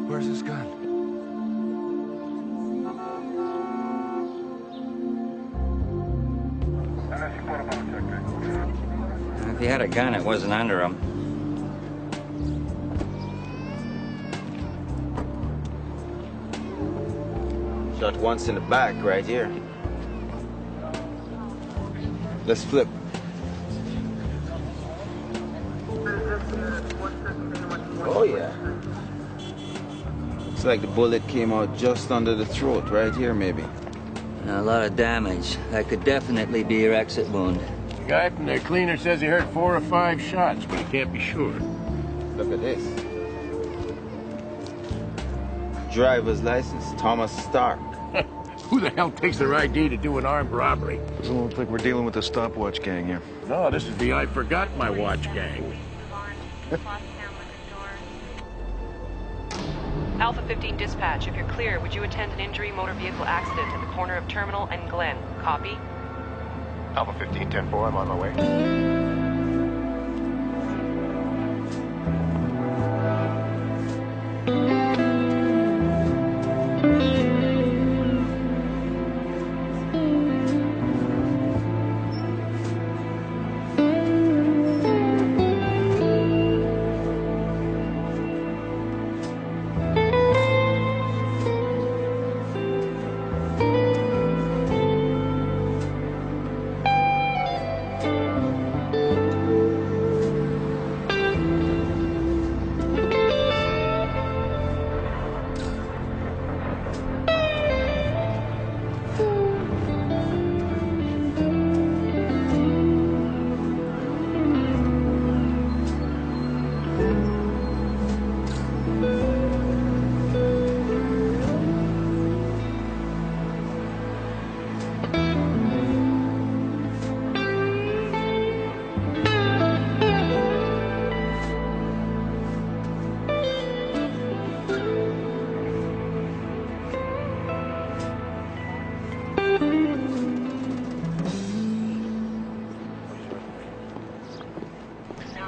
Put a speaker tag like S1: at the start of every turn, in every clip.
S1: Where's his gun?
S2: If he had a gun, it wasn't under him.
S3: Shot once in the back, right here. Let's flip. Oh, yeah. Looks like the bullet came out just under the throat, right here, maybe.
S2: A lot of damage. That could definitely be your exit wound.
S4: The guy from the cleaner says he heard 4 or 5 shots, but he can't be sure.
S3: Look at this. Driver's license, Thomas Stark.
S4: Who the hell takes their ID to do an armed robbery?
S1: Doesn't look like we're dealing with a stopwatch gang here.
S4: No, this is the I forgot my watch gang.
S5: Alpha 15 dispatch, if you're clear, would you attend an injury motor vehicle accident at the corner of Terminal and Glen? Copy?
S6: Alpha 15, 10-4, I'm on my way.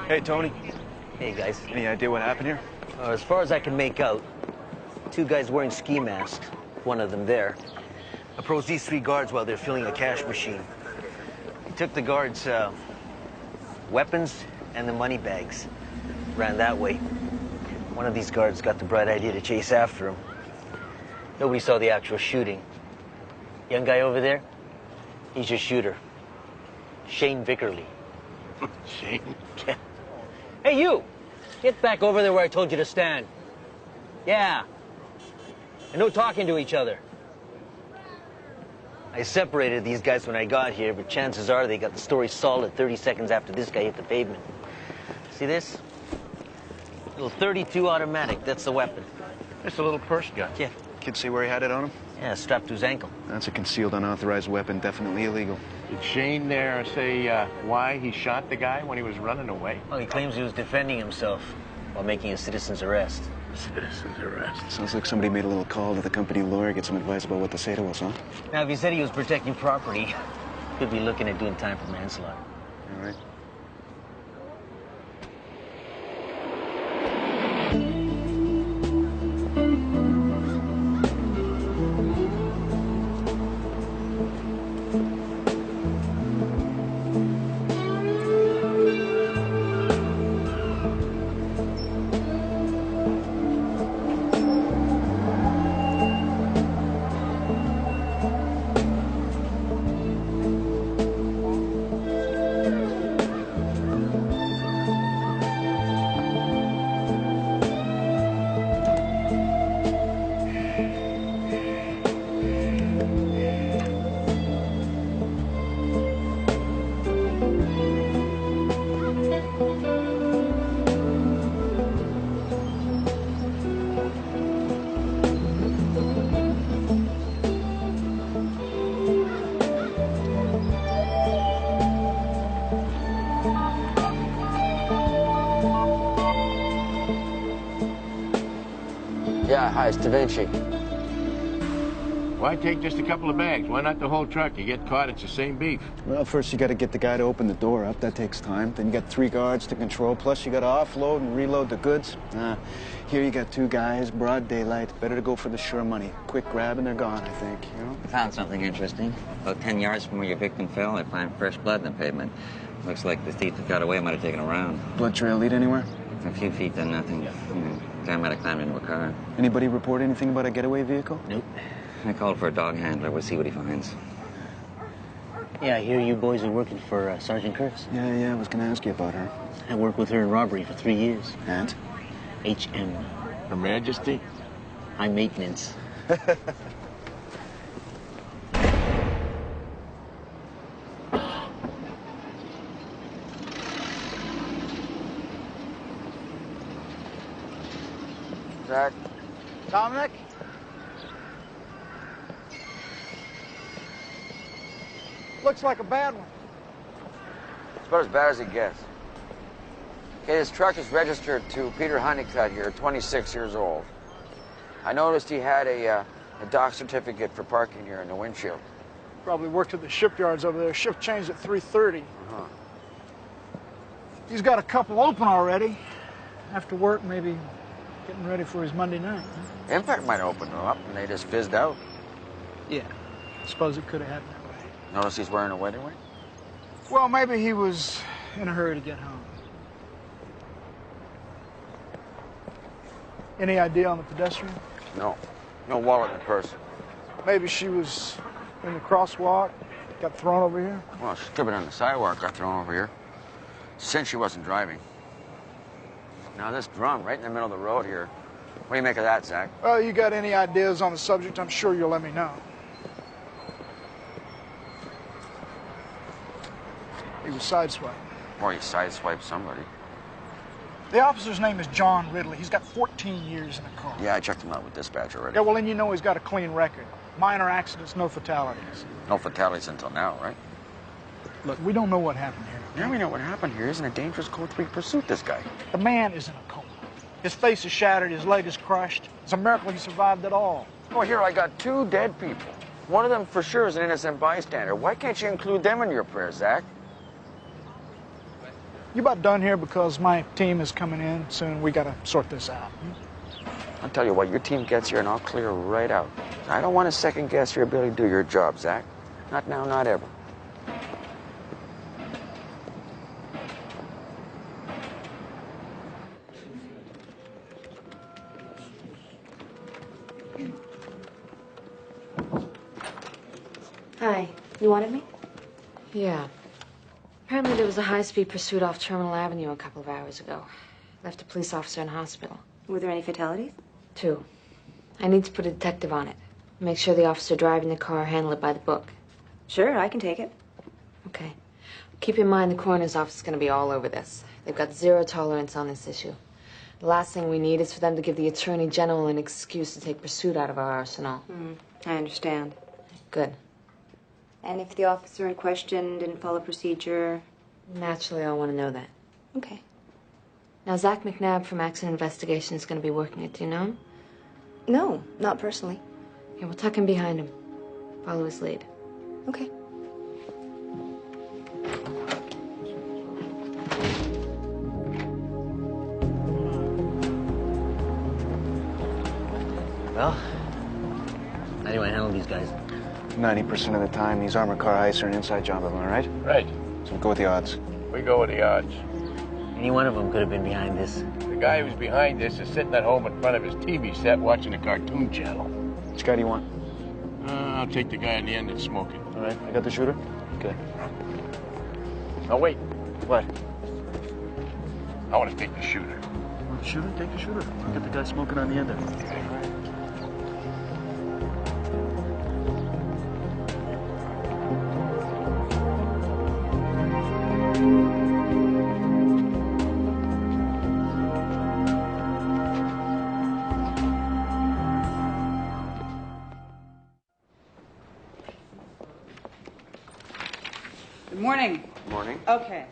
S7: Hey, Tony.
S8: Hey, guys.
S7: Any idea what happened here?
S8: As far as I can make out, 2 guys wearing ski masks, one of them there, approached these 3 guards while they're filling a cash machine. He took the guards' weapons and the money bags, ran that way. One of these guards got the bright idea to chase after him. Nobody saw the actual shooting. Young guy over there, he's your shooter. Shane Vickerly.
S4: Shane?
S8: Hey, you! Get back over there where I told you to stand. Yeah. And no talking to each other. I separated these guys when I got here, but chances are they got the story solid 30 seconds after this guy hit the pavement. See this? Little .32 automatic, that's the weapon.
S4: It's a little purse gun.
S8: Yeah.
S7: Kid see where he had it on him?
S8: Yeah, strapped to his ankle.
S7: That's a concealed, unauthorized weapon, definitely illegal.
S4: Did Shane there say why he shot the guy when he was running away?
S8: Well, he claims he was defending himself while making a citizen's arrest.
S4: Citizen's arrest.
S7: Sounds like somebody made a little call to the company lawyer, get some advice about what to say to us, huh?
S8: Now, if he said he was protecting property, could be looking at doing time for manslaughter.
S7: All right.
S9: Yeah, hi, it's Vinci.
S4: Why take just a couple of bags? Why not the whole truck? You get caught, it's the same beef.
S7: Well, first you got to get the guy to open the door up. That takes time. Then you got 3 guards to control. Plus you got to offload and reload the goods. Here you got 2 guys, broad daylight. Better to go for the sure money. Quick grab and they're gone, I think, you know?
S2: Found something interesting. About 10 yards from where your victim fell, I find fresh blood in the pavement. Looks like the thief that got away might have taken a round.
S7: Blood trail lead anywhere?
S2: A few feet, then nothing. Guy might have climbed into a car.
S7: Anybody report anything about a getaway vehicle?
S2: Nope. I called for a dog handler. We'll see what he finds.
S8: Yeah, I hear you boys are working for Sergeant Curtis.
S7: Yeah, I was going to ask you about her.
S8: I worked with her in robbery for 3 years.
S7: And?
S8: HM.
S4: Her Majesty?
S8: High maintenance.
S3: Zach?
S9: Dominic? Looks like a bad one.
S10: It's about as bad as it gets. Okay, his truck is registered to Peter Honeycutt here, 26 years old. I noticed he had a dock certificate for parking here in the windshield.
S9: Probably worked at the shipyards over there. Shift changed at 3:30.
S10: Uh-huh.
S9: He's got a couple open already. After work, maybe getting ready for his Monday night. Huh?
S10: Impact might open them up and they just fizzed out.
S9: Yeah. Suppose it could have happened that way.
S10: Notice he's wearing a wedding ring?
S9: Well, maybe he was in a hurry to get home. Any idea on the pedestrian?
S10: No. No wallet in the purse.
S9: Maybe she was in the crosswalk, got thrown over here.
S10: Well, she could have been on the sidewalk, got thrown over here. Since she wasn't driving. Now this drum right in the middle of the road here. What do you make of that, Zach?
S9: Well, you got any ideas on the subject, I'm sure you'll let me know. He was sideswiped.
S10: Or you sideswiped somebody.
S9: The officer's name is John Ridley. He's got 14 years in the car.
S10: Yeah, I checked him out with dispatch already.
S9: Yeah, well, then you know he's got a clean record. Minor accidents, no fatalities.
S10: No fatalities until now, right?
S9: Look, we don't know what happened here.
S10: Yeah, we know what happened here. He's in a dangerous Code 3 pursuit, this guy.
S9: The man is in a coma. His face is shattered, his leg is crushed. It's a miracle he survived at all.
S10: Oh, here I got 2 dead people. One of them for sure is an innocent bystander. Why can't you include them in your prayers, Zach?
S9: You about done here because my team is coming in soon. We got to sort this out.
S10: I'll tell you what, your team gets here and I'll clear right out. I don't want to second guess your ability to do your job, Zach. Not now, not ever.
S11: Hi. You wanted me?
S12: Yeah. Apparently there was a high-speed pursuit off Terminal Avenue a couple of hours ago. Left a police officer in hospital.
S11: Were there any fatalities?
S12: 2. I need to put a detective on it. Make sure the officer driving the car handle it by the book.
S11: Sure, I can take it.
S12: Okay. Keep in mind the coroner's office is going to be all over this. They've got 0 tolerance on this issue. The last thing we need is for them to give the Attorney General an excuse to take pursuit out of our arsenal.
S11: I understand.
S12: Good.
S11: And if the officer in question didn't follow procedure?
S12: Naturally, I'll want to know that.
S11: Okay.
S12: Now, Zach McNabb from Accident Investigation is going to be working it. Do you know him?
S11: No, not personally.
S12: Yeah, we'll tuck him behind him. Follow his lead.
S11: Okay.
S8: Well, how do I handle these guys?
S7: 90% of the time, these armored car heists are an inside job of them, all right?
S4: Right.
S7: So we'll go with the odds.
S4: We go with the odds.
S8: Any one of them could have been behind this.
S4: The guy who's behind this is sitting at home in front of his TV set watching a cartoon channel.
S7: Which guy do you want?
S4: I'll take the guy on the end that's smoking.
S7: All right, I got the shooter. Okay.
S4: Oh, wait.
S7: What?
S4: I want to take the shooter.
S7: Shooter? Take the shooter. I'll get the guy smoking on the end there.
S13: Good morning.
S10: Morning.
S13: Okay.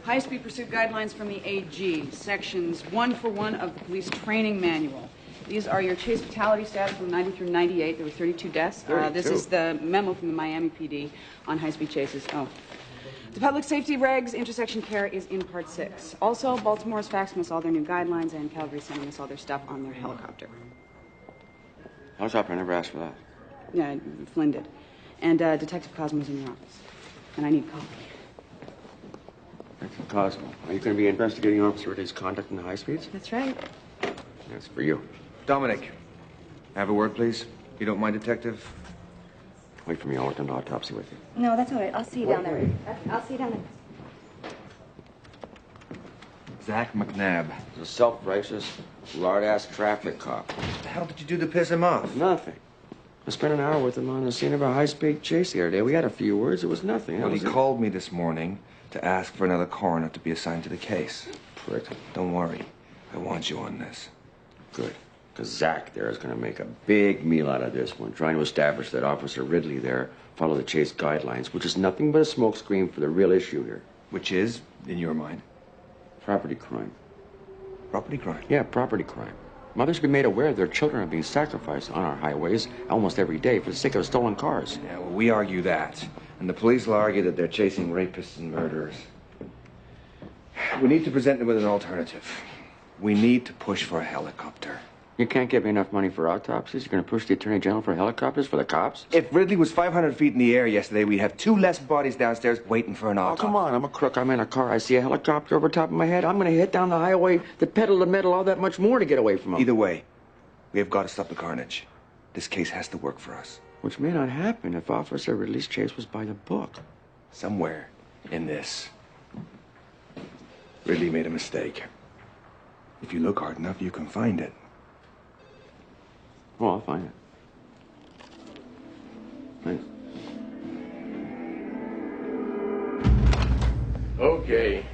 S13: High-speed pursuit guidelines from the AG, sections 1 for 1 of the police training manual. These are your chase fatality stats from 90 through 98. There were 32 deaths.
S10: 32?
S13: This is the memo from the Miami PD on high-speed chases. Oh. The public safety regs intersection care is in part 6. Also, Baltimore's faxing us all their new guidelines, and Calgary's sending us all their stuff on their helicopter.
S10: Helicopter, I never asked for that.
S13: Yeah, Flynn did. And Detective Cosmo's in your office. And I need a copy.
S10: Detective Cosmo, are you going to be investigating Officer Ridley's conduct in the high speeds?
S13: That's right.
S10: That's for you.
S1: Dominic, have a word, please. You don't mind, Detective?
S10: Wait for me. I'll work on the autopsy with you.
S11: No, that's all right. I'll see you down there. I'll see you down there.
S1: Zach McNabb.
S10: He's a self-righteous, lard-ass traffic cop.
S1: What the hell did you do to piss him off?
S10: Nothing. I spent an hour with him on the scene of a high-speed chase the other day. We had a few words. It was nothing.
S1: Well, he called me this morning to ask for another coroner to be assigned to the case.
S10: Prick.
S1: Don't worry. I want you on this.
S10: Good. Because Zach there is going to make a big meal out of this one, trying to establish that Officer Ridley there followed the chase guidelines, which is nothing but a smokescreen for the real issue here.
S1: Which is, in your mind?
S10: Property crime.
S1: Property crime?
S10: Yeah, property crime. Mothers be made aware their children are being sacrificed on our highways almost every day for the sake of stolen cars.
S1: Yeah, well, we argue that. And the police will argue that they're chasing rapists and murderers. We need to present them with an alternative. We need to push for a helicopter.
S10: You can't give me enough money for autopsies? You're going to push the Attorney General for helicopters for the cops?
S1: If Ridley was 500 feet in the air yesterday, we'd have 2 less bodies downstairs waiting for an autopsy.
S10: Oh, come on. I'm a crook. I'm in a car. I see a helicopter over top of my head. I'm going to hit down the highway, the pedal to metal, all that much more to get away from him.
S1: Either way, we have got to stop the carnage. This case has to work for us.
S10: Which may not happen if Officer Ridley's chase was by the book.
S1: Somewhere in this, Ridley made a mistake. If you look hard enough, you can find it.
S10: Oh, I'll find it. Thanks.
S4: Okay.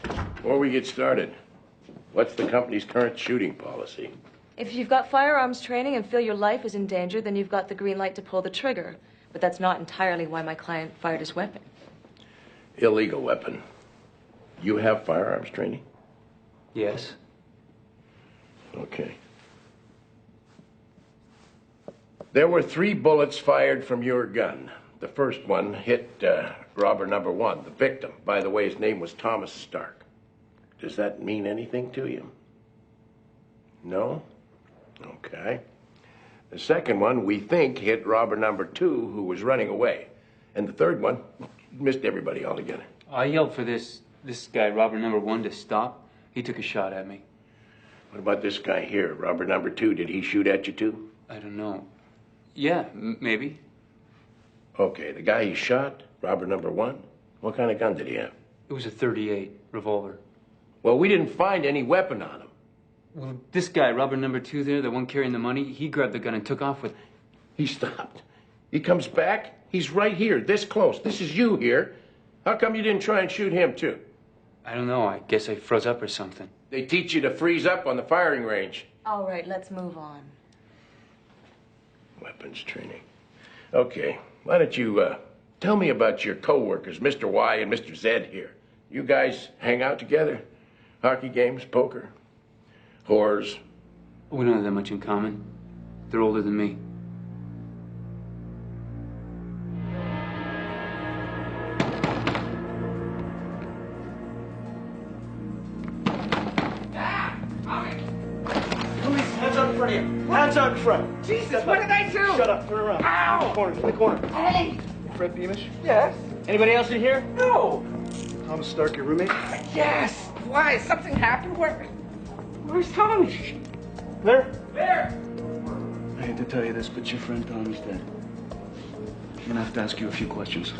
S4: Before we get started, what's the company's current shooting policy?
S14: If you've got firearms training and feel your life is in danger, then you've got the green light to pull the trigger. But that's not entirely why my client fired his weapon.
S4: Illegal weapon. You have firearms training?
S15: Yes.
S4: Okay. There were 3 bullets fired from your gun. The first one hit robber number 1, the victim. By the way, his name was Thomas Stark. Does that mean anything to you? No? Okay. The second one, we think, hit robber number 2, who was running away. And the third one missed everybody altogether.
S15: I yelled for this guy, robber number 1, to stop. He took a shot at me.
S4: What about this guy here, robber number 2? Did he shoot at you too?
S15: I don't know. Yeah, maybe.
S4: Okay, the guy he shot, robber number 1, what kind of gun did he have?
S15: It was a .38 revolver.
S4: Well, we didn't find any weapon on him.
S15: Well, this guy, robber number 2 there, the one carrying the money, he grabbed the gun and took off with it.
S4: He stopped. He comes back. He's right here, this close. This is you here. How come you didn't try and shoot him too?
S15: I don't know. I guess I froze up or something.
S4: They teach you to freeze up on the firing range.
S14: All right, let's move on.
S4: Weapons training. Okay, why don't you tell me about your co-workers, Mr. Y and Mr. Z here. You guys hang out together? Hockey games, poker, whores?
S15: We don't have that much in common. They're older than me.
S9: Hands out in front of you. Hands out in front.
S16: Jesus, what did I do?
S9: Shut up. Turn around.
S16: Ow!
S9: In the corner.
S16: Hey!
S9: Fred Beamish?
S16: Yes?
S9: Anybody else in here?
S16: No!
S9: Thomas Stark, your roommate?
S16: Yes! Why? Something happened? Where's Tommy?
S9: There?
S16: There!
S7: I hate to tell you this, but your friend Tommy's dead. I'm gonna have to ask you a few questions.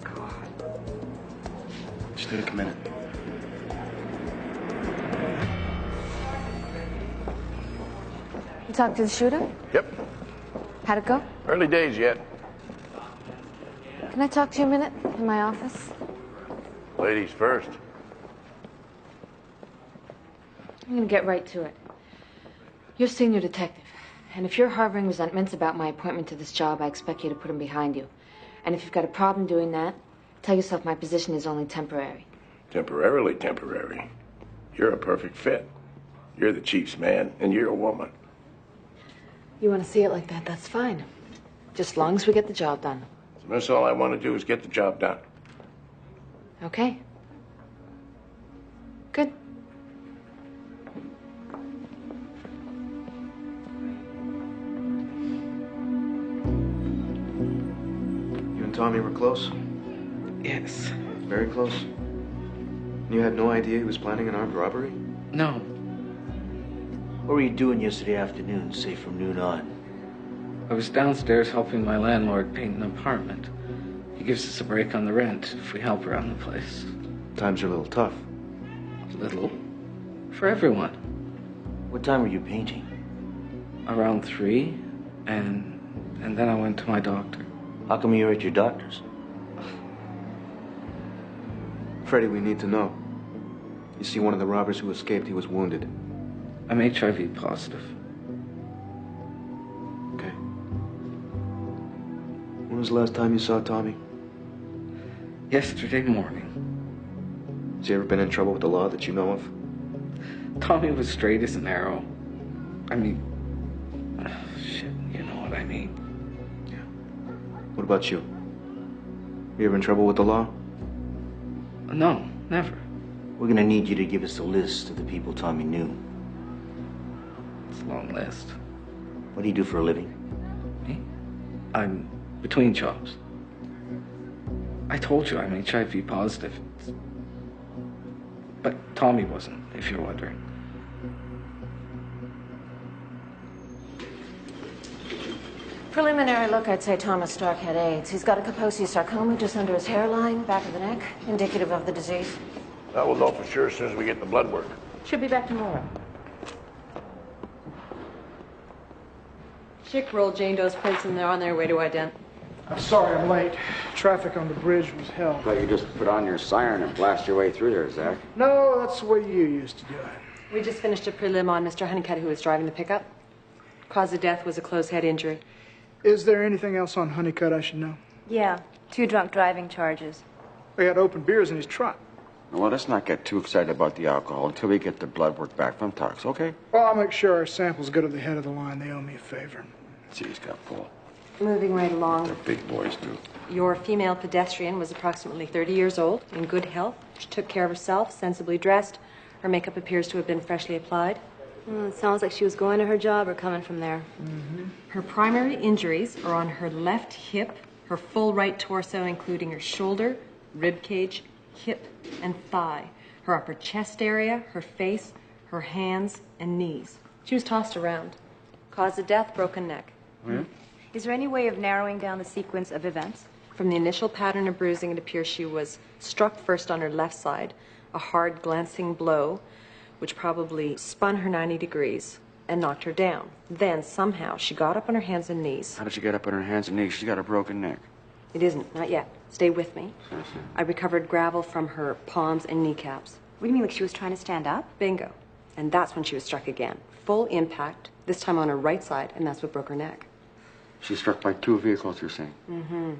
S16: God.
S7: Just take a minute.
S12: You talked to the shooter?
S4: Yep.
S12: How'd it go?
S4: Early days yet.
S12: Can I talk to you a minute in my office?
S4: Ladies first.
S12: I'm gonna get right to it. You're senior detective, and if you're harboring resentments about my appointment to this job, I expect you to put them behind you. And if you've got a problem doing that, tell yourself my position is only temporary.
S4: Temporarily temporary. You're a perfect fit. You're the chief's man, and you're a woman.
S12: You want to see it like that, that's fine. Just as long as we get the job done.
S4: So that's all I want to do is get the job done.
S12: Okay. Good.
S17: You and Tommy were close?
S16: Yes.
S17: Very close? You had no idea he was planning an armed robbery?
S16: No.
S8: What were you doing yesterday afternoon, say from noon on?
S16: I was downstairs helping my landlord paint an apartment. He gives us a break on the rent if we help around the place.
S17: Times are a little tough.
S16: Little? For everyone.
S8: What time were you painting?
S16: Around 3, and then I went to my doctor.
S8: How come you were at your doctor's?
S17: Freddie, we need to know. You see, one of the robbers who escaped, he was wounded.
S16: I'm HIV positive.
S17: Okay. When was the last time you saw Tommy?
S16: Yesterday morning.
S17: Has he ever been in trouble with the law that you know of?
S16: Tommy was straight as an arrow. I mean... shit, you know what I mean.
S17: Yeah. What about you? You ever in trouble with the law?
S16: No, never.
S8: We're gonna need you to give us a list of the people Tommy knew.
S16: It's a long list.
S8: What do you do for a living?
S16: Me? I'm between jobs. I told you I'm HIV positive. But Tommy wasn't, if you're wondering.
S12: Preliminary look, I'd say Thomas Stark had AIDS. He's got a Kaposi sarcoma just under his hairline, back of the neck, indicative of the disease.
S4: We'll know for sure as soon as we get the blood work.
S12: Should be back tomorrow.
S14: Chick rolled Jane Doe's plates and they're on their way to ident.
S9: I'm sorry I'm late. Traffic on the bridge was hell.
S10: Thought you just put on your siren and blast your way through there, Zach.
S9: No, that's the way you used to do it.
S14: We just finished a prelim on Mr. Honeycutt, who was driving the pickup. Cause of death was a closed head injury.
S9: Is there anything else on Honeycutt I should know?
S11: Yeah, 2 drunk driving charges.
S9: He had open beers in his truck.
S10: Well, let's not get too excited about the alcohol until we get the blood work back from Tox, okay?
S9: Well, I'll make sure our samples go to the head of the line. They owe me a favor.
S10: See, he's got full.
S14: Moving right along.
S10: They're big boys, too.
S14: Your female pedestrian was approximately 30 years old, in good health. She took care of herself, sensibly dressed. Her makeup appears to have been freshly applied.
S11: Well, it sounds like she was going to her job or coming from there.
S14: Her primary injuries are on her left hip, her full right torso, including her shoulder, rib cage, hip, and thigh, her upper chest area, her face, her hands, and knees. She was tossed around. Cause of death, broken neck.
S11: Is there any way of narrowing down the sequence of events?
S14: From the initial pattern of bruising, it appears she was struck first on her left side, a hard glancing blow, which probably spun her 90 degrees and knocked her down. Then, somehow, she got up on her hands and knees.
S10: How did she get up on her hands and knees? She's got a broken neck.
S14: It isn't, not yet. Stay with me. I recovered gravel from her palms and kneecaps.
S11: What do you mean, like she was trying to stand up?
S14: Bingo. And that's when she was struck again. Full impact, this time on her right side, and that's what broke her neck.
S10: She's struck by 2 vehicles, you're saying?
S14: Mm-hmm.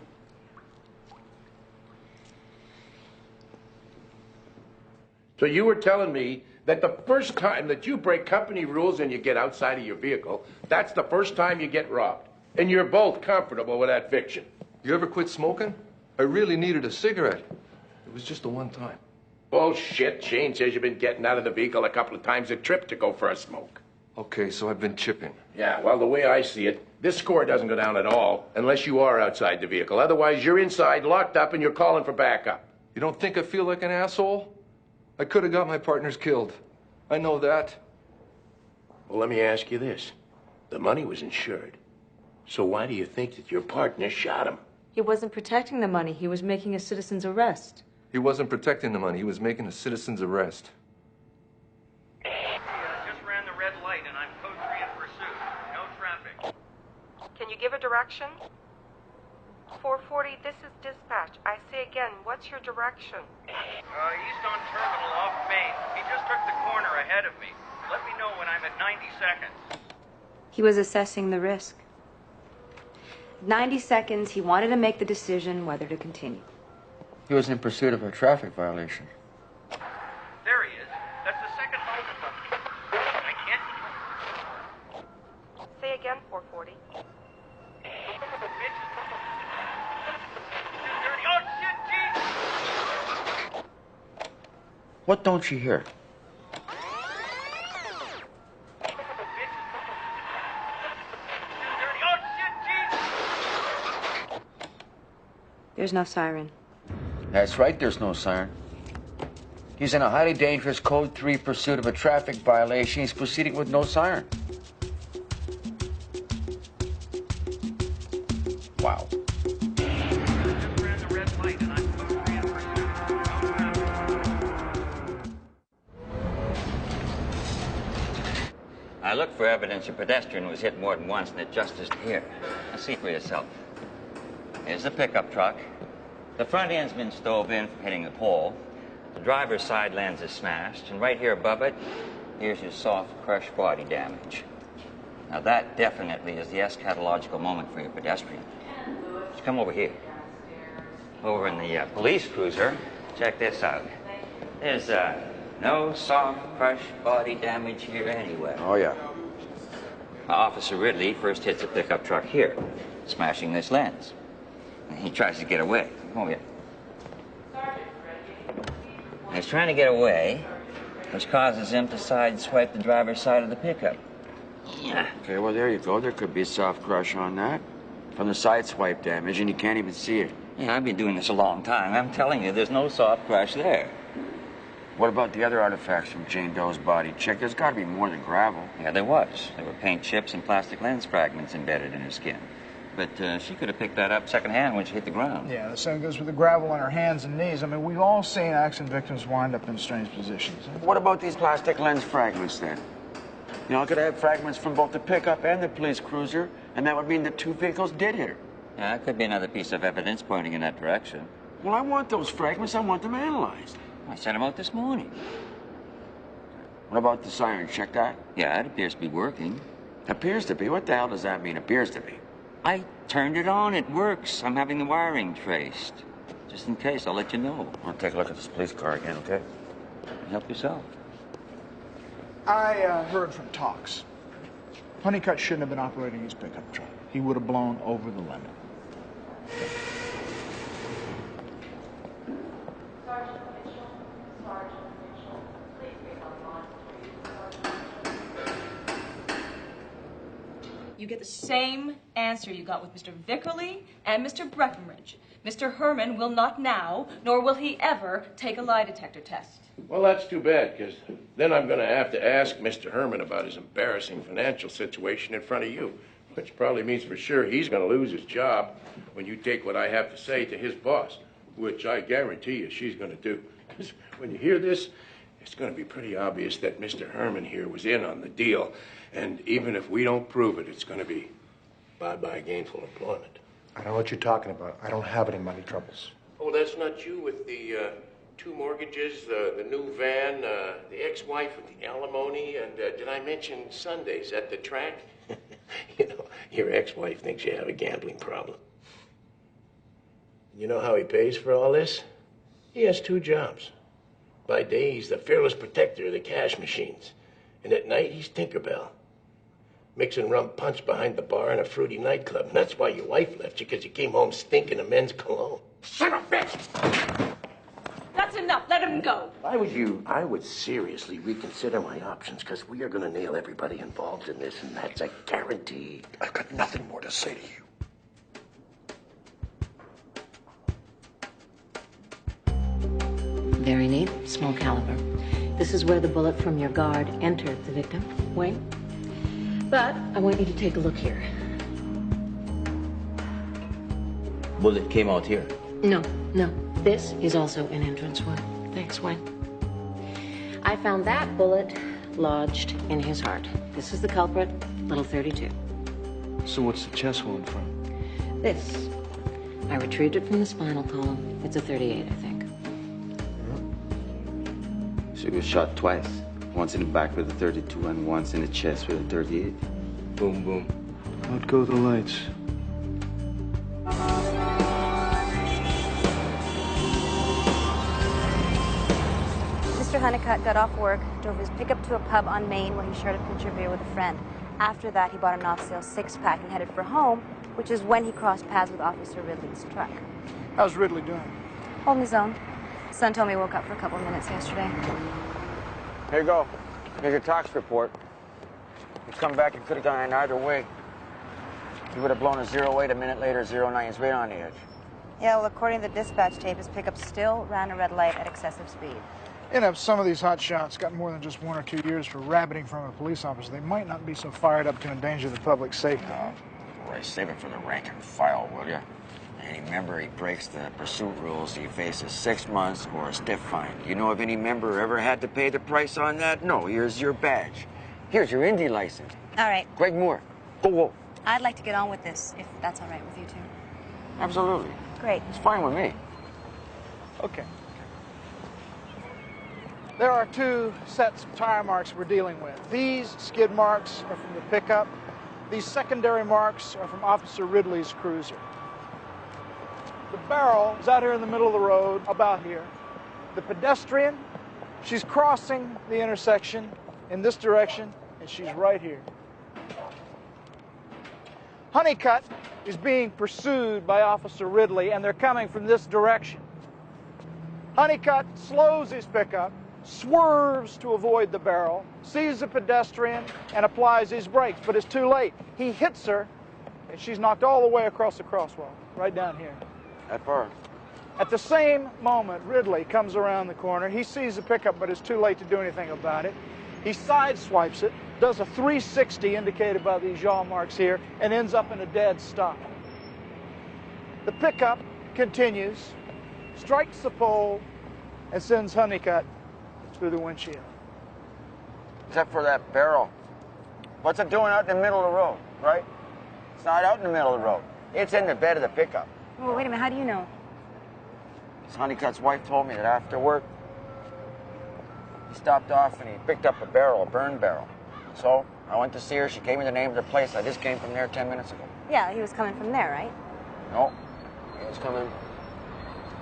S4: So you were telling me that the first time that you break company rules and you get outside of your vehicle, that's the first time you get robbed. And you're both comfortable with that fiction.
S6: You ever quit smoking? I really needed a cigarette. It was just the one time.
S4: Bullshit. Shane says you've been getting out of the vehicle a couple of times a trip to go for a smoke.
S6: Okay, so I've been chipping.
S4: Yeah, well, the way I see it, this score doesn't go down at all unless you are outside the vehicle. Otherwise, you're inside, locked up, and you're calling for backup.
S6: You don't think I feel like an asshole? I could have got my partners killed. I know that.
S4: Well, let me ask you this. The money was insured. So why do you think that your partner shot him?
S14: He wasn't protecting the money. He was making a citizen's arrest.
S6: He wasn't protecting the money. He was making a citizen's arrest.
S18: Just ran the red light and I'm code 3 in pursuit. No traffic.
S5: Can you give a direction? 440, this is dispatch. I say again, what's your direction?
S18: East on Terminal off Main. He just took the corner ahead of me. Let me know when I'm at 90 seconds.
S11: He was assessing the risk. 90 seconds, he wanted to make the decision whether to continue.
S10: He was in pursuit of a traffic violation.
S18: There he is. That's the second multiple. I
S10: What don't you hear?
S11: There's no siren.
S10: That's right, there's no siren. He's in a highly dangerous Code 3 pursuit of a traffic violation. He's proceeding with no siren. Wow.
S2: I looked for evidence a pedestrian was hit more than once, and it just isn't here. Now see for yourself. Here's the pickup truck. The front end's been stove in from hitting a pole. The driver's side lens is smashed, and right here above it, here's your soft, crushed body damage. Now that definitely is the eschatological moment for your pedestrian. Just come over here. Over in the police cruiser, check this out. There's no soft, crushed body damage here anyway.
S10: Oh, yeah.
S2: Officer Ridley first hits a pickup truck here, smashing this lens. And he tries to get away. Come over here. And he's trying to get away, which causes him to sideswipe the driver's side of the pickup. Yeah.
S10: Okay, well, there you go. There could be a soft crush on that. From the side swipe damage, and you can't even see it.
S2: Yeah, I've been doing this a long time. I'm telling you, there's no soft crush there.
S10: What about the other artifacts from Jane Doe's body? Check, there's got to be more than gravel.
S2: Yeah, there was. There were paint chips and plastic lens fragments embedded in her skin. But she could have picked that up secondhand when she hit the ground.
S9: Yeah, the same goes with the gravel on her hands and knees. I mean, we've all seen accident victims wind up in strange positions.
S10: What about these plastic lens fragments, then? You know, I could have fragments from both the pickup and the police cruiser, and that would mean the two vehicles did hit her.
S2: Yeah, that could be another piece of evidence pointing in that direction.
S10: Well, I want those fragments. I want them analyzed.
S2: I sent them out this morning.
S10: What about the siren? Check that?
S2: Yeah, it appears to be working.
S10: Appears to be? What the hell does that mean, appears to be?
S2: I turned it on. It works. I'm having the wiring traced. Just in case, I'll let you know.
S10: I'll take a look at this police car again, okay?
S2: Help yourself.
S9: I heard from Tox. Honeycutt shouldn't have been operating his pickup truck. He would have blown over the limit.
S19: You get the same answer you got with Mr. Vickerly and Mr. Breckenridge. Mr. Herman will not now, nor will he ever, take a lie detector test.
S4: Well, that's too bad, because then I'm going to have to ask Mr. Herman about his embarrassing financial situation in front of you, which probably means for sure he's going to lose his job when you take what I have to say to his boss, which I guarantee you she's going to do. Because when you hear this, it's going to be pretty obvious that Mr. Herman here was in on the deal. And even if we don't prove it, it's going to be bye-bye gainful employment.
S17: I don't know what you're talking about. I don't have any money troubles.
S4: Oh, that's not you with the 2 mortgages, the new van, the ex-wife with the alimony, and did I mention Sundays at the track? You know, your ex-wife thinks you have a gambling problem. You know how he pays for all this? He has 2 jobs. By day, he's the fearless protector of the cash machines. And at night, he's Tinkerbell. Mixing rum punch behind the bar in a fruity nightclub. And that's why your wife left you, because you came home stinking of men's cologne. Son of a bitch!
S19: That's enough. Let him go.
S4: If I was you, I would seriously reconsider my options, because we are going to nail everybody involved in this, and that's a guarantee.
S17: I've got nothing more to say to you.
S12: Very neat, small caliber. This is where the bullet from your guard entered the victim, Wayne. But I want you to take a look here.
S10: Bullet came out here.
S12: No. This is also an entrance wound. Thanks, Wayne. I found that bullet lodged in his heart. This is the culprit, little 32.
S17: So what's the chest wound from?
S12: This. I retrieved it from the spinal column. It's a 38, I think.
S3: So he was shot twice. Once in the back with a 32 and once in the chest with a 38. Boom, boom.
S17: Out go the lights.
S11: Mr. Honeycutt got off work, drove his pickup to a pub on Main where he shared a pinch of beer with a friend. After that, he bought an off-sale 6-pack and headed for home, which is when he crossed paths with Officer Ridley's truck.
S9: How's Ridley doing?
S11: Holding his own. Son told me he woke up for a couple of minutes yesterday.
S10: Here you go. Here's your tox report. You come back, you could have gone in either way. You would have blown a 08 a minute later, 09 is right on the edge.
S11: Yeah, well, according to the dispatch tape, his pickup still ran a red light at excessive speed.
S9: You know, if some of these hot shots got more than just 1 or 2 years for rabbiting from a police officer, they might not be so fired up to endanger the public safety.
S10: Boy, save it for the rank and file, will ya? Any member he breaks the pursuit rules, he faces 6 months or a stiff fine. You know if any member ever had to pay the price on that? No, here's your badge. Here's your Indy license.
S11: All right.
S10: Greg Moore. Go Wolf.
S11: I'd like to get on with this, if that's all right with you two.
S10: Absolutely.
S11: Great.
S10: It's fine with me.
S9: Okay. There are 2 sets of tire marks we're dealing with. These skid marks are from the pickup. These secondary marks are from Officer Ridley's cruiser. The barrel is out here in the middle of the road, about here. The pedestrian, she's crossing the intersection in this direction, and she's right here. Honeycutt is being pursued by Officer Ridley, and they're coming from this direction. Honeycutt slows his pickup, swerves to avoid the barrel, sees the pedestrian, and applies his brakes, but it's too late. He hits her, and she's knocked all the way across the crosswalk, right down here.
S10: That far.
S9: At the same moment, Ridley comes around the corner. He sees the pickup, but it's too late to do anything about it. He sideswipes it, does a 360 indicated by these yaw marks here, and ends up in a dead stop. The pickup continues, strikes the pole, and sends Honeycutt through the windshield.
S10: Except for that barrel. What's it doing out in the middle of the road, right? It's not out in the middle of the road. It's in the bed of the pickup.
S11: Well, wait a minute, how do you know?
S10: This Honeycutt's wife told me that after work, he stopped off and he picked up a barrel, a burn barrel. So I went to see her. She gave me the name of the place. I just came from there 10 minutes ago.
S11: Yeah, he was coming from there, right?
S10: No, he was coming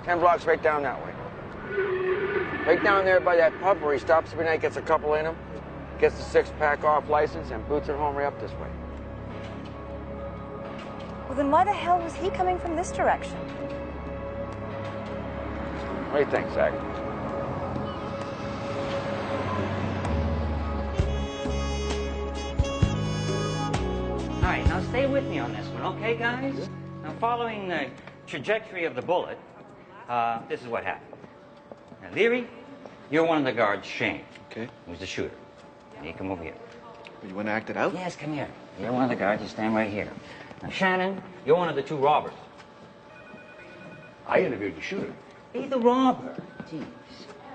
S10: 10 blocks right down that way. Right down there by that pub where he stops every night, gets a couple in him, gets the 6-pack off license, and boots her home right up this way.
S11: Well, then why the hell was he coming from this direction?
S10: What do you think, Zach?
S2: All right, now stay with me on this one, okay, guys? Now, following the trajectory of the bullet, this is what happened. Now, Leary, you're one of the guards, Shane.
S17: Okay.
S2: Who's the shooter. Now, you come over here.
S17: You want to act it out?
S2: Yes, come here. You're one of the guards, you stand right here. Now, Shannon, you're one of the 2 robbers.
S4: I interviewed the shooter.
S2: Be the robber. Jeez.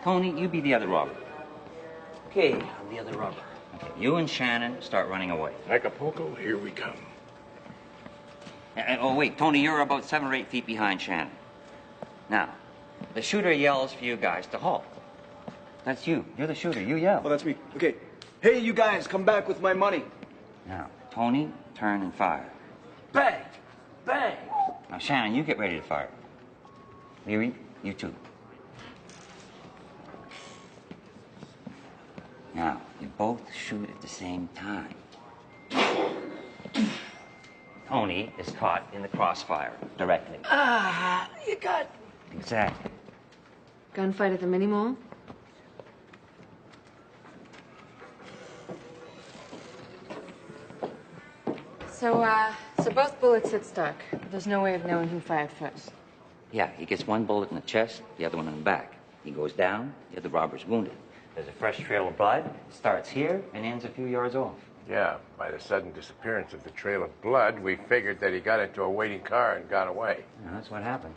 S2: Tony, you be the other robber.
S8: Okay, I'm the other robber.
S2: Okay, you and Shannon start running away.
S4: Acapulco, here we come.
S2: Oh, wait, Tony, you're about 7 or 8 feet behind Shannon. Now, the shooter yells for you guys to halt. That's you. You're the shooter. You yell.
S17: Oh, that's me. Okay. Hey, you guys, come back with my money.
S2: Now, Tony, turn and fire.
S8: Bang! Bang!
S2: Now, Shannon, you get ready to fire. Leary, you too. Now, you both shoot at the same time. Tony is caught in the crossfire directly.
S8: Ah, you got...
S2: Exactly.
S12: Gunfight at the mini mall? So both bullets hit Stark. There's no way of knowing who fired first.
S2: Yeah, he gets one bullet in the chest, the other one in the back. He goes down, the other robber's wounded. There's a fresh trail of blood. It starts here and ends a few yards off.
S4: Yeah, by the sudden disappearance of the trail of blood, we figured that he got into a waiting car and got away.
S2: Yeah, that's what happened.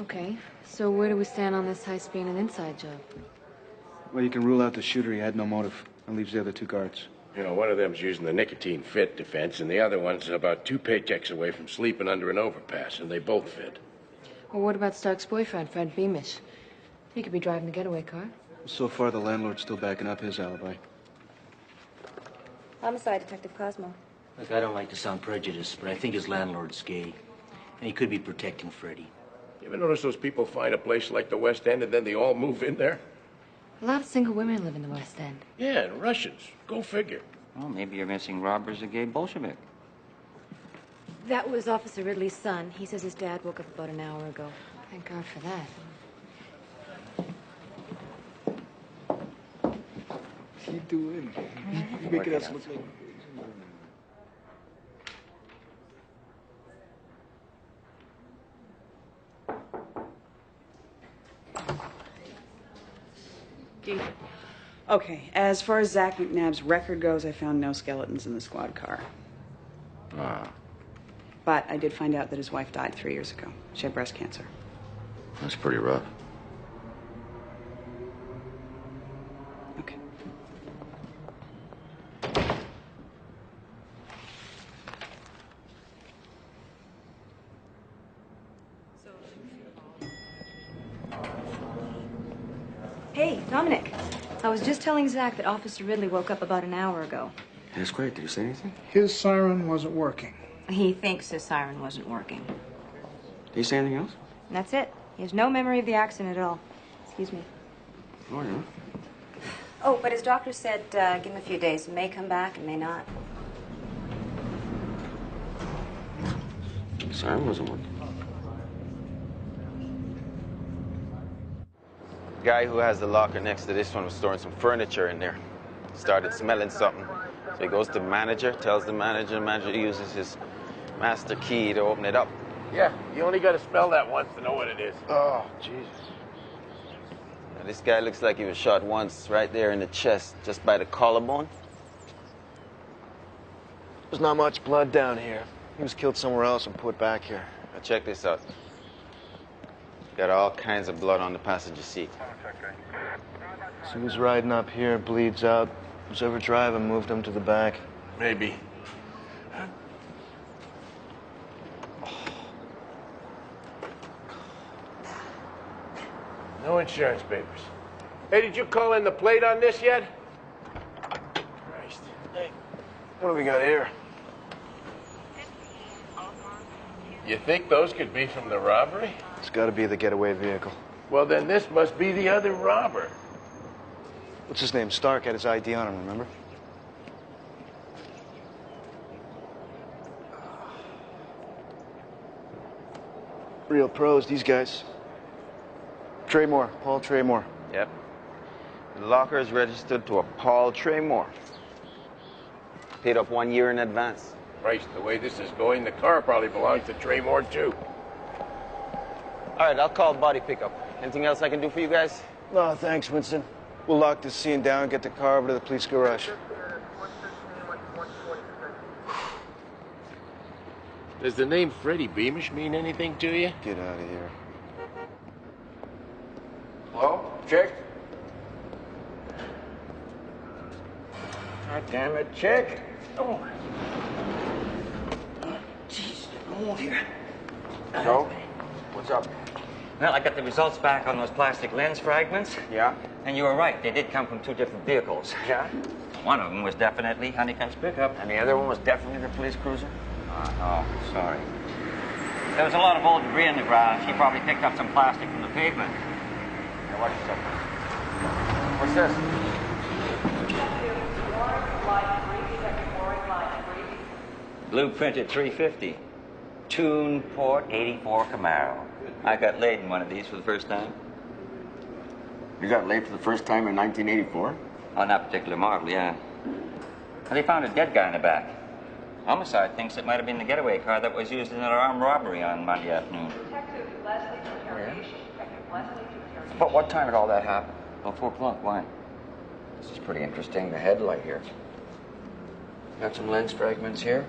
S12: Okay, so where do we stand on this high-speed and inside job?
S17: Well, you can rule out the shooter. He had no motive. That leaves the other 2 guards.
S4: You know, one of them's using the nicotine fit defense, and the other one's about 2 paychecks away from sleeping under an overpass, and they both fit.
S12: Well, what about Stark's boyfriend, Fred Beamish? He could be driving the getaway car.
S17: So far, the landlord's still backing up his alibi.
S11: Homicide Detective Cosmo.
S8: Look, I don't like to sound prejudiced, but I think his landlord's gay. And he could be protecting Freddie.
S4: You ever notice those people find a place like the West End and then they all move in there?
S12: A lot of single women live in the West End.
S4: Yeah, and Russians. Go figure.
S2: Well, maybe you're missing Robert's a gay Bolshevik.
S11: That was Officer Ridley's son. He says his dad woke up about an hour ago.
S12: Thank God for that.
S16: you doing? You making us look like...
S13: Okay, as far as Zach McNabb's record goes, I found no skeletons in the squad car.
S3: Ah,
S13: But I did find out that his wife died 3 years ago. She had breast cancer.
S3: that's pretty rough.
S13: Okay.
S11: Hey, Dominic. I was just telling Zach that Officer Ridley woke up about an hour ago.
S3: That's great. Did you say anything?
S9: His siren wasn't working.
S11: He thinks his siren wasn't working.
S3: Did you say anything else?
S11: And that's it. He has no memory of the accident at all. Excuse me.
S3: Oh, yeah.
S11: Oh, but his doctor said give him a few days. It may come back, it may not.
S3: Siren wasn't working. The guy who has the locker next to this one was storing some furniture in there. Started smelling something. So he goes to the manager, tells the manager uses his master key to open it up.
S4: Yeah, you only got to smell that once to know what it is.
S3: Oh, Jesus. Now, this guy looks like he was shot once right there in the chest, just by the collarbone.
S7: There's not much blood down here. He was killed somewhere else and put back here.
S3: Now, check this out. Got all kinds of blood on the passenger seat.
S7: So who's riding up here, bleeds out. Who's ever driving moved him to the back.
S4: Maybe. No insurance papers. Hey, did you call in the plate on this yet? Christ.
S7: Hey, what do we got here?
S4: You think those could be from the robbery?
S7: It's got to be the getaway vehicle.
S4: Well, then this must be the other robber.
S7: What's his name? Stark had his ID on him, remember? Real pros, these guys. Traymore, Paul Traymore.
S3: Yep. The locker is registered to a Paul Traymore. Paid up 1 year in advance.
S4: Christ, the way this is going, the car probably belongs to Traymore, too.
S3: All right, I'll call body pickup. Anything else I can do for you guys?
S7: No, thanks, Winston. We'll lock this scene down and get the car over to the police garage.
S4: Does the name Freddie Beamish mean anything to you?
S7: Get out of here.
S4: Hello? Chick? God damn it, Chick. Oh.
S2: Jeez, move here.
S10: So, what's up?
S2: Well, I got the results back on those plastic lens fragments.
S10: Yeah?
S2: And you were right. They did come from two different vehicles.
S10: Yeah?
S2: One of them was definitely Honeycutt's pickup.
S10: And the other one was definitely the police cruiser?
S2: Oh, sorry. There was a lot of old debris in the ground. She probably picked up some plastic from the pavement.
S10: Now, watch yourself. What's this?
S2: Blueprinted 350. Tune Port 84 Camaro. I got laid in one of these for the first time.
S10: You got laid for the first time in 1984?
S2: On that particular model, yeah. And they found a dead guy in the back. Homicide thinks it might have been the getaway car that was used in an armed robbery on Monday afternoon.
S10: But what time did all that happen?
S2: About 4 o'clock, why?
S10: This is pretty interesting, the headlight here. Got some lens fragments here.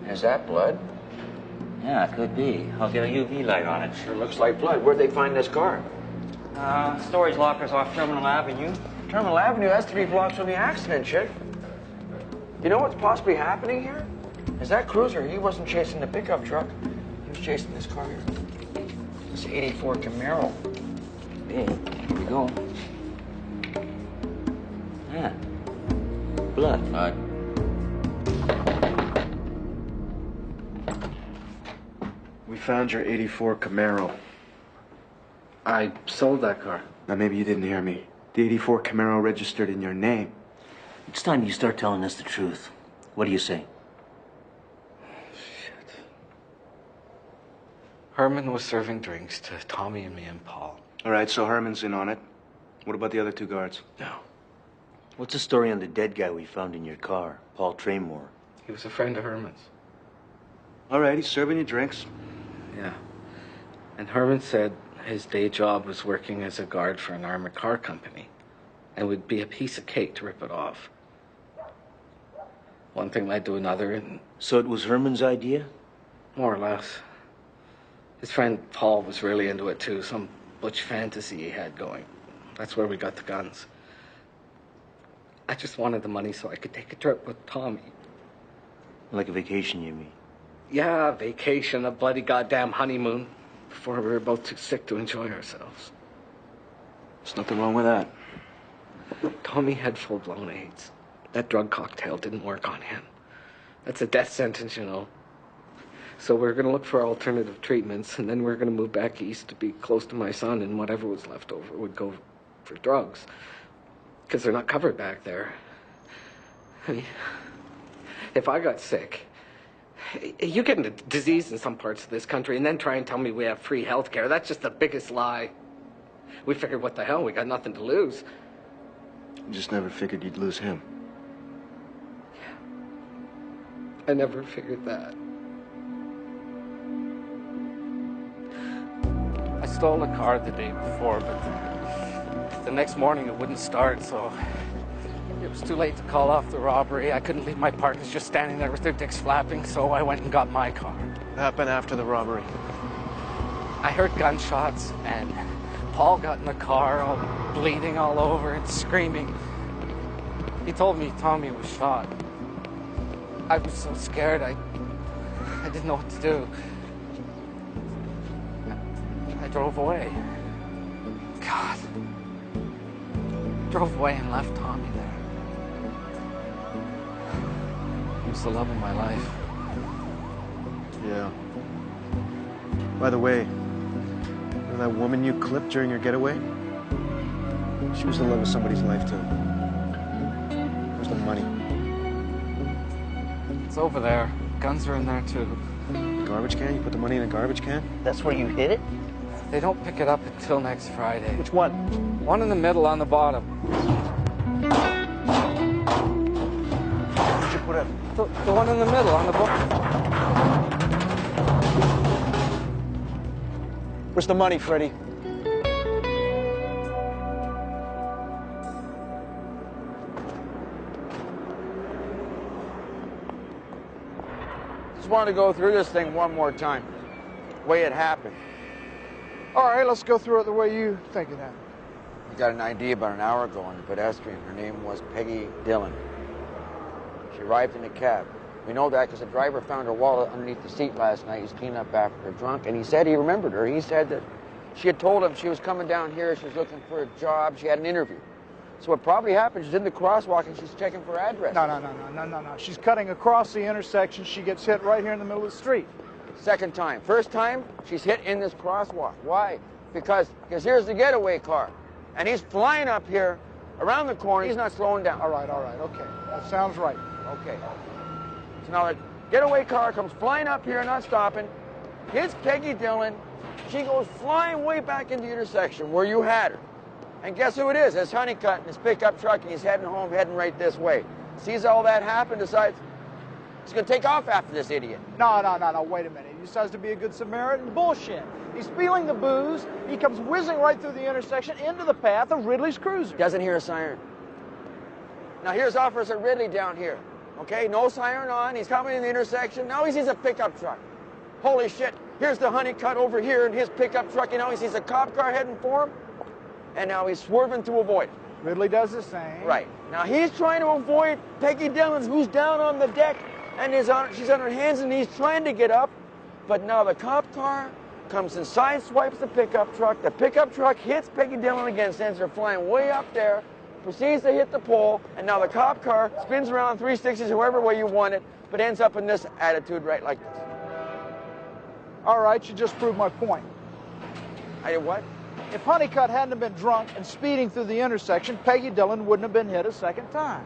S10: Is that blood?
S2: Yeah, it could be. I'll get a UV light on it.
S10: Sure looks like blood. Where'd they find this car?
S2: Storage lockers off Terminal Avenue.
S10: Terminal Avenue, that's 3 blocks from the accident, chick. You know what's possibly happening here? Is that cruiser, he wasn't chasing the pickup truck. He was chasing this car here. This 84 Camaro.
S2: Hey, here we go. Yeah. Blood.
S7: We found your 84 Camaro.
S16: I sold that car.
S7: Now, maybe you didn't hear me. The 84 Camaro registered in your name.
S20: It's time you start telling us the truth. What do you say?
S16: Shit. Herman was serving drinks to Tommy and me and Paul.
S7: All right, so Herman's in on it. What about the other two guards?
S16: No.
S20: What's the story on the dead guy we found in your car, Paul Traymore?
S16: He was a friend of Herman's.
S20: All right, he's serving you drinks.
S16: Yeah. And Herman said his day job was working as a guard for an armored car company. And it would be a piece of cake to rip it off. One thing led to another, and...
S20: So it was Herman's idea?
S16: More or less. His friend Paul was really into it too, some butch fantasy he had going. That's where we got the guns. I just wanted the money so I could take a trip with Tommy.
S20: Like a vacation, you mean?
S16: Yeah, vacation, a bloody goddamn honeymoon, before we were both too sick to enjoy ourselves.
S20: There's nothing wrong with that.
S16: Tommy had full-blown AIDS. That drug cocktail didn't work on him. That's a death sentence, you know. So we're going to look for alternative treatments, and then we're going to move back east to be close to my son, and whatever was left over would go for drugs. Because they're not covered back there. I mean, if I got sick, you get a disease in some parts of this country and then try and tell me we have free health care. That's just the biggest lie. We figured, what the hell, we got nothing to lose.
S20: You just never figured you'd lose him.
S16: I never figured that. I stole a car the day before, but the next morning it wouldn't start, so it was too late to call off the robbery. I couldn't leave my partners just standing there with their dicks flapping, so I went and got my car.
S7: What happened after the robbery?
S16: I heard gunshots, and Paul got in the car, all bleeding all over and screaming. He told me Tommy was shot. I was so scared, I didn't know what to do. I drove away. God. Drove away and left Tommy there. He was the love of my life.
S7: Yeah. By the way, you know that woman you clipped during your getaway? She was the love of somebody's life, too. Where's the money?
S16: It's over there. Guns are in there, too.
S7: Garbage can? You put the money in a garbage can?
S8: That's where you hid it?
S16: They don't pick it up until next Friday.
S7: Which one?
S16: One in the middle on the bottom.
S7: Where'd you put it?
S16: The one in the middle on the bottom.
S7: Where's the money, Freddie?
S10: Just want to go through this thing one more time, the way it happened.
S9: All right, let's go through it the way you think it happened.
S10: We got an ID about an hour ago on the pedestrian. Her name was Peggy Dillon. She arrived in a cab. We know that because the driver found her wallet underneath the seat last night. He's cleaning up after her drunk, and he said he remembered her. He said that she had told him she was coming down here, she was looking for a job, she had an interview. So what probably happened, she's in the crosswalk and she's checking for address.
S9: No. She's cutting across the intersection. She gets hit right here in the middle of the street.
S10: Second time. First time, she's hit in this crosswalk. Why? Because here's the getaway car. And he's flying up here around the corner. He's not slowing down.
S9: All right, okay. That sounds right.
S10: Okay. So now the getaway car comes flying up here, not stopping, hits Peggy Dillon. She goes flying way back into the intersection where you had her. And guess who it is? It's Honeycutt in his pickup truck, and he's heading home, heading right this way. Sees all that happen, decides he's going to take off after this idiot.
S9: No, wait a minute. He decides to be a good Samaritan? Bullshit. He's feeling the booze. He comes whizzing right through the intersection into the path of Ridley's cruiser.
S10: Doesn't hear a siren. Now here's Officer Ridley down here. Okay, no siren on. He's coming in the intersection. Now he sees a pickup truck. Holy shit. Here's the Honeycutt over here in his pickup truck. You know, he sees a cop car heading for him. And now he's swerving to avoid it.
S9: Ridley does the same.
S10: Right. Now he's trying to avoid Peggy Dillon, who's down on the deck, and she's on her hands and knees trying to get up. But now the cop car comes and sideswipes the pickup truck. The pickup truck hits Peggy Dillon again, sends her flying way up there, proceeds to hit the pole, and now the cop car spins around 360s, however way you want it, but ends up in this attitude right like this.
S9: All right, you just proved my point.
S10: I did what?
S9: If Honeycutt hadn't been drunk and speeding through the intersection, Peggy Dillon wouldn't have been hit a second time.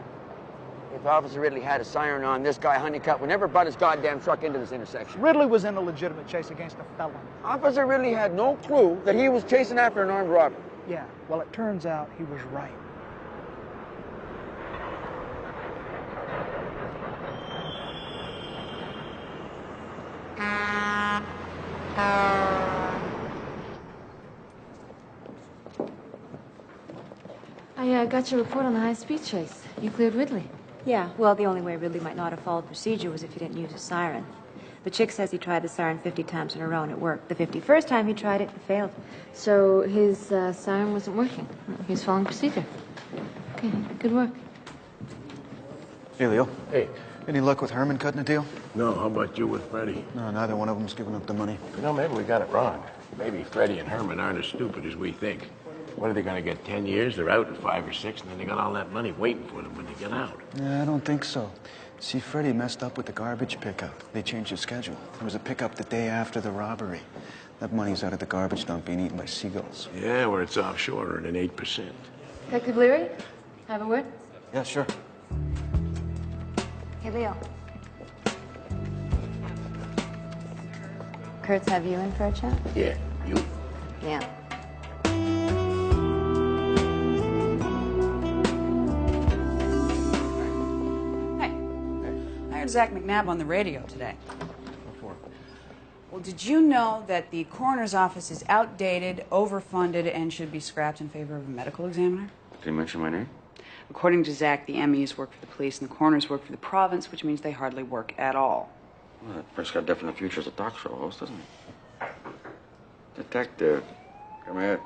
S10: If Officer Ridley had a siren on, this guy Honeycutt would never butt his goddamn truck into this intersection.
S9: Ridley was in a legitimate chase against a felon.
S10: Officer Ridley had no clue that he was chasing after an armed robber.
S9: Yeah, well, it turns out he was right.
S12: I got your report on the high-speed chase. You cleared Ridley.
S11: Yeah, well, the only way Ridley might not have followed procedure was if he didn't use a siren. The chick says he tried the siren 50 times in a row and it worked. The 51st time he tried it, it failed.
S12: So his siren wasn't working. He was following procedure. Okay, good work.
S7: Hey, Leo.
S4: Hey.
S7: Any luck with Herman cutting a deal?
S4: No, how about you with Freddie?
S7: No, neither one of them's giving up the money.
S4: You know, maybe we got it wrong. Maybe Freddie and Herman aren't as stupid as we think. What are they going to get, 10 years? They're out in 5 or 6, and then they got all that money waiting for them when they get out.
S7: Yeah, I don't think so. See, Freddie messed up with the garbage pickup. They changed the schedule. There was a pickup the day after the robbery. That money's out at the garbage dump being eaten by seagulls.
S4: Yeah, where it's offshore and an 8%.
S12: Detective Leary, have a word?
S7: Yeah, sure.
S11: Hey, Leo. Kurtz have you in for a chat?
S4: Yeah, you?
S11: Yeah.
S13: I heard Zach McNabb on the radio today. Well, did you know that the coroner's office is outdated, overfunded, and should be scrapped in favor of a medical examiner?
S2: Did you mention my name?
S13: According to Zach, the MEs work for the police and the coroners work for the province, which means they hardly work at all.
S2: Well, that Brick's got different future as a talk show host, doesn't he? Detective, come here.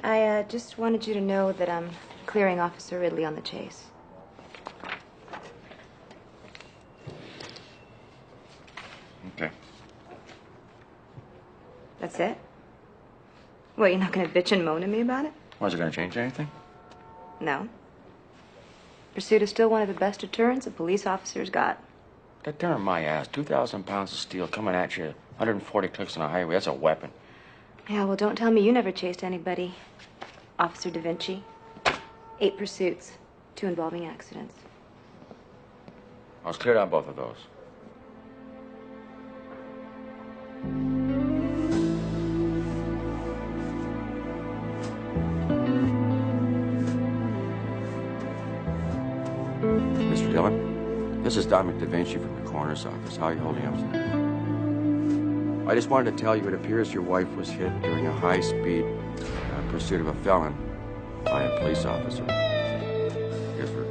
S11: I just wanted you to know that I'm clearing Officer Ridley on the chase.
S2: Okay.
S11: That's it? What, you're not going to bitch and moan at me about it?
S2: Was it going to change anything?
S11: No. Pursuit is still one of the best deterrents a police officer's got.
S2: That darn my ass. 2,000 pounds of steel coming at you. 140 clicks on a highway. That's a weapon.
S11: Yeah, well, don't tell me you never chased anybody. Officer Da Vinci. 8 pursuits, 2 involving accidents.
S2: I was cleared on both of those. Mr. Dillon, this is Dominic Da Vinci from the coroner's office. How are you holding up today? I just wanted to tell you it appears your wife was hit during a high-speed pursuit of a felon by a police officer. Here's for...